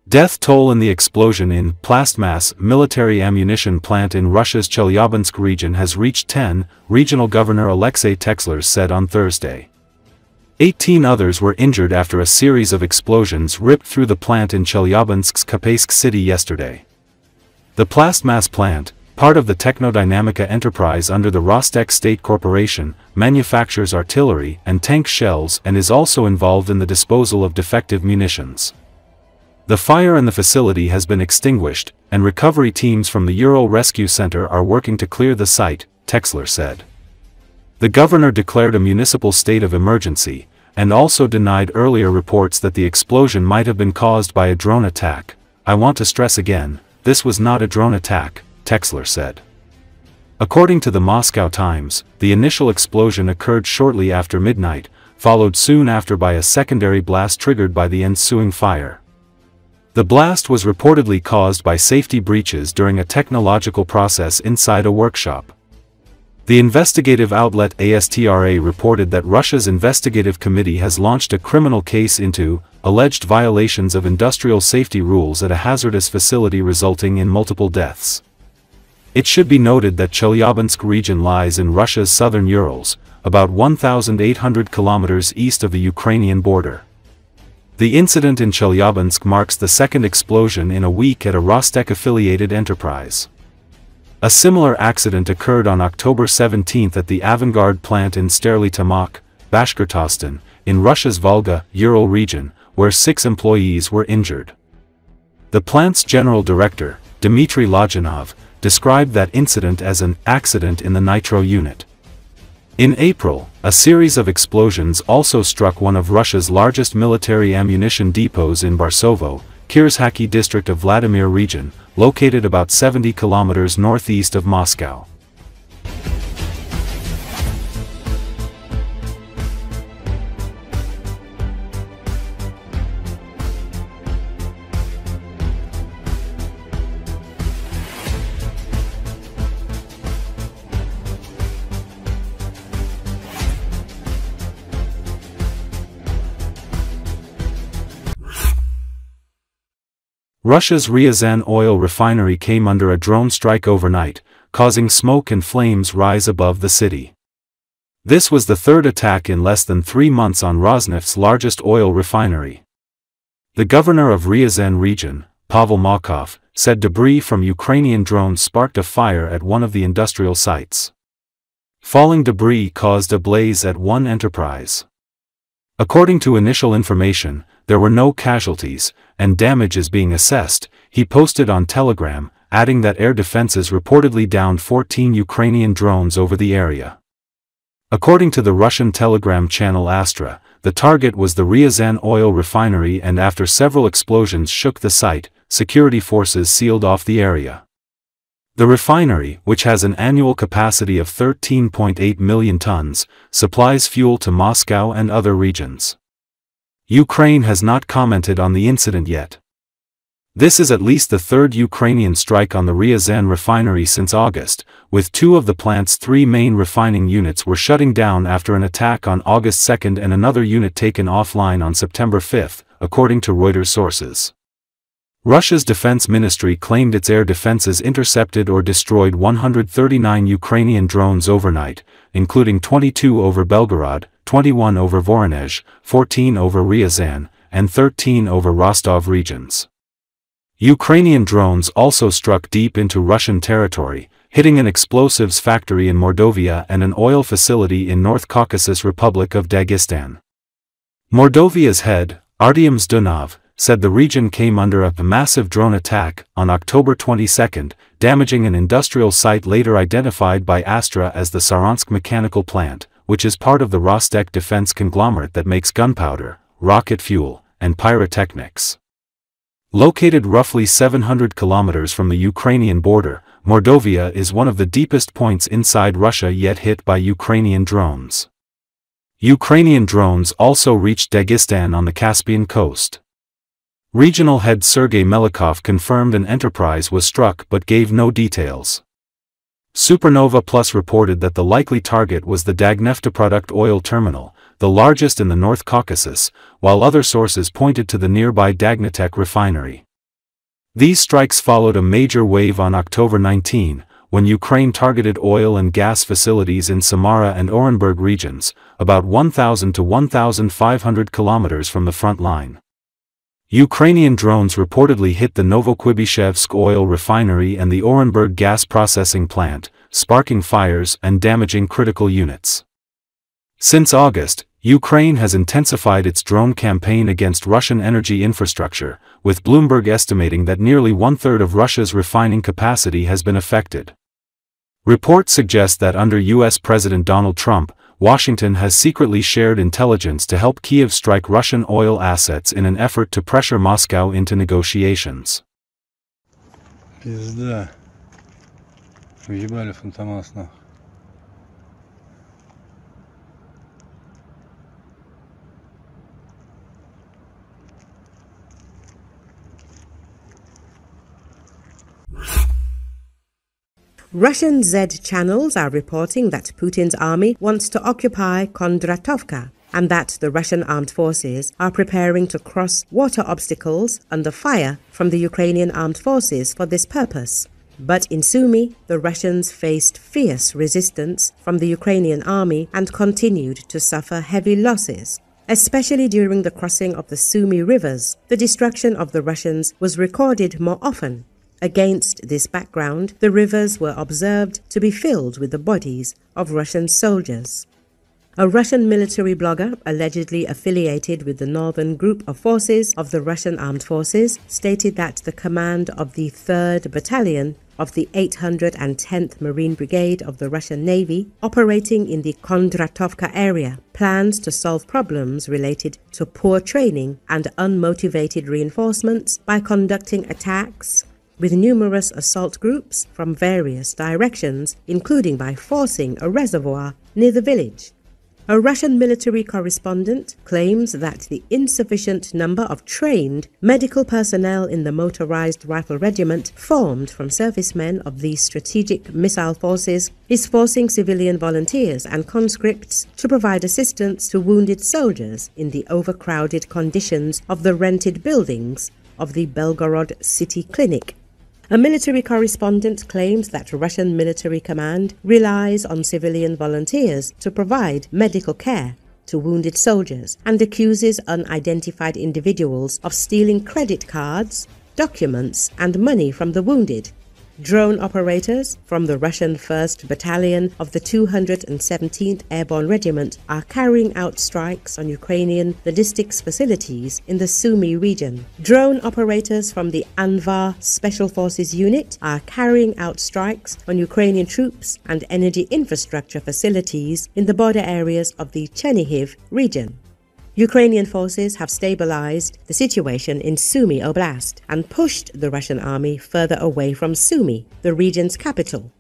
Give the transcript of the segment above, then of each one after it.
Death toll in the explosion in Plastmass military ammunition plant in Russia's Chelyabinsk region has reached 10, Regional Governor Alexei Teksler said on Thursday. 18 others were injured after a series of explosions ripped through the plant in Chelyabinsk's Kopeysk city yesterday. The Plastmass plant, part of the Technodinamika enterprise under the Rostec State Corporation, manufactures artillery and tank shells and is also involved in the disposal of defective munitions. The fire in the facility has been extinguished, and recovery teams from the Ural Rescue Center are working to clear the site, Teksler said. The governor declared a municipal state of emergency, and also denied earlier reports that the explosion might have been caused by a drone attack. "I want to stress again, this was not a drone attack," Teksler said. According to the Moscow Times, the initial explosion occurred shortly after midnight, followed soon after by a secondary blast triggered by the ensuing fire. The blast was reportedly caused by safety breaches during a technological process inside a workshop. The investigative outlet ASTRA reported that Russia's investigative committee has launched a criminal case into alleged violations of industrial safety rules at a hazardous facility resulting in multiple deaths. It should be noted that Chelyabinsk region lies in Russia's southern Urals, about 1,800 kilometers east of the Ukrainian border. The incident in Chelyabinsk marks the second explosion in a week at a Rostec-affiliated enterprise. A similar accident occurred on October 17 at the Avangard plant in Sterli-Tamak, Bashkortostan, in Russia's Volga-Ural region, where 6 employees were injured. The plant's general director, Dmitry Logинov, described that incident as an accident in the nitro unit. In April, a series of explosions also struck one of Russia's largest military ammunition depots in Barsovo, Kiev district of Vladimir region, located about 70 kilometers northeast of Moscow. Russia's Ryazan oil refinery came under a drone strike overnight, causing smoke and flames rise above the city. This was the third attack in less than 3 months on Rosneft's largest oil refinery. The governor of Ryazan region, Pavel Makov, said debris from Ukrainian drones sparked a fire at one of the industrial sites. Falling debris caused a blaze at one enterprise. According to initial information, there were no casualties, and damage is being assessed, he posted on Telegram, adding that air defenses reportedly downed 14 Ukrainian drones over the area. According to the Russian Telegram channel ASTRA, the target was the Ryazan oil refinery, and after several explosions shook the site, security forces sealed off the area. The refinery, which has an annual capacity of 13.8 million tons, supplies fuel to Moscow and other regions. Ukraine has not commented on the incident yet. This is at least the third Ukrainian strike on the Ryazan refinery since August, with 2 of the plant's 3 main refining units were shutting down after an attack on August 2 and another unit taken offline on September 5, according to Reuters sources. Russia's defense ministry claimed its air defenses intercepted or destroyed 139 Ukrainian drones overnight, including 22 over Belgorod, 21 over Voronezh, 14 over Ryazan, and 13 over Rostov regions. Ukrainian drones also struck deep into Russian territory, hitting an explosives factory in Mordovia and an oil facility in North Caucasus Republic of Dagestan. Mordovia's head, Artyom Zdunov, said the region came under a massive drone attack on October 22, damaging an industrial site later identified by ASTRA as the Saransk mechanical plant, which is part of the Rostec defense conglomerate that makes gunpowder, rocket fuel, and pyrotechnics. Located roughly 700 kilometers from the Ukrainian border, Mordovia is one of the deepest points inside Russia yet hit by Ukrainian drones. Ukrainian drones also reached Dagestan on the Caspian coast. Regional head Sergei Melikov confirmed an enterprise was struck but gave no details. Supernova Plus reported that the likely target was the Dagnefteprodukt oil terminal, the largest in the North Caucasus, while other sources pointed to the nearby Dagnetech refinery. These strikes followed a major wave on October 19, when Ukraine targeted oil and gas facilities in Samara and Orenburg regions, about 1,000 to 1,500 kilometers from the front line. Ukrainian drones reportedly hit the Novokuybyshevsk oil refinery and the Orenburg gas processing plant, sparking fires and damaging critical units. Since August, Ukraine has intensified its drone campaign against Russian energy infrastructure, with Bloomberg estimating that nearly one-third of Russia's refining capacity has been affected. Reports suggest that under U.S. President Donald Trump, Washington has secretly shared intelligence to help Kiev strike Russian oil assets in an effort to pressure Moscow into negotiations. Пизда. Въебали фантомас нахуй. Russian Z channels are reporting that Putin's army wants to occupy Kondratovka and that the Russian armed forces are preparing to cross water obstacles under fire from the Ukrainian armed forces for this purpose. But in Sumy, the Russians faced fierce resistance from the Ukrainian army and continued to suffer heavy losses. Especially during the crossing of the Sumy rivers, the destruction of the Russians was recorded more often. Against this background, the rivers were observed to be filled with the bodies of Russian soldiers. A Russian military blogger, allegedly affiliated with the northern group of forces of the Russian armed forces, stated that the command of the 3rd Battalion of the 810th Marine Brigade of the Russian Navy, operating in the Kondratovka area, plans to solve problems related to poor training and unmotivated reinforcements by conducting attacks with numerous assault groups from various directions, including by forcing a reservoir near the village. A Russian military correspondent claims that the insufficient number of trained medical personnel in the motorized rifle regiment formed from servicemen of the strategic missile forces is forcing civilian volunteers and conscripts to provide assistance to wounded soldiers in the overcrowded conditions of the rented buildings of the Belgorod City Clinic. A military correspondent claims that Russian military command relies on civilian volunteers to provide medical care to wounded soldiers and accuses unidentified individuals of stealing credit cards, documents, and money from the wounded. Drone operators from the Russian 1st Battalion of the 217th Airborne Regiment are carrying out strikes on Ukrainian logistics facilities in the Sumy region. Drone operators from the Anvar Special Forces Unit are carrying out strikes on Ukrainian troops and energy infrastructure facilities in the border areas of the Chernihiv region. Ukrainian forces have stabilized the situation in Sumy Oblast and pushed the Russian army further away from Sumy, the region's capital.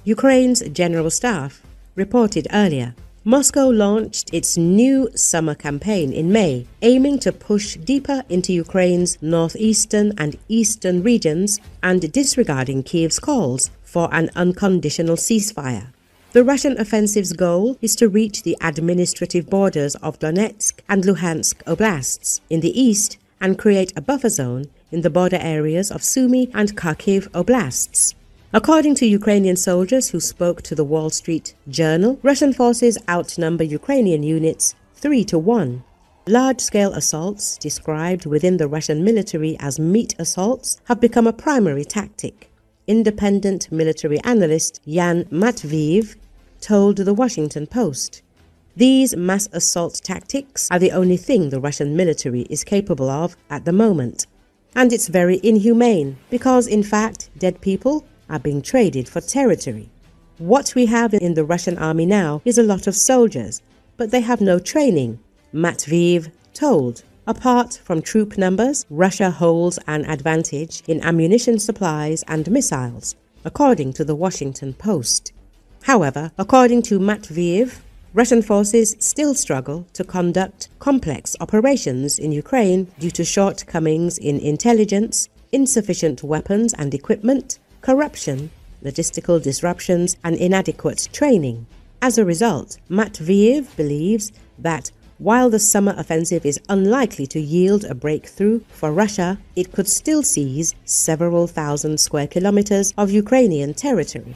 Ukraine's General Staff reported earlier, Moscow launched its new summer campaign in May, aiming to push deeper into Ukraine's northeastern and eastern regions and disregarding Kyiv's calls for an unconditional ceasefire. The Russian offensive's goal is to reach the administrative borders of Donetsk and Luhansk oblasts in the east and create a buffer zone in the border areas of Sumy and Kharkiv oblasts. According to Ukrainian soldiers who spoke to the Wall Street Journal, Russian forces outnumber Ukrainian units 3-1. Large-scale assaults, described within the Russian military as meat assaults, have become a primary tactic. Independent military analyst Yan Matviev told the Washington Post, "These mass assault tactics are the only thing the Russian military is capable of at the moment. And it's very inhumane because, in fact, dead people are being traded for territory. What we have in the Russian army now is a lot of soldiers, but they have no training," Matviev told. Apart from troop numbers, Russia holds an advantage in ammunition supplies and missiles, according to the Washington Post. However, according to Matviev, Russian forces still struggle to conduct complex operations in Ukraine due to shortcomings in intelligence, insufficient weapons and equipment, corruption, logistical disruptions, and inadequate training. As a result, Matviev believes that While the summer offensive is unlikely to yield a breakthrough for Russia, it could still seize several thousand square kilometers of Ukrainian territory.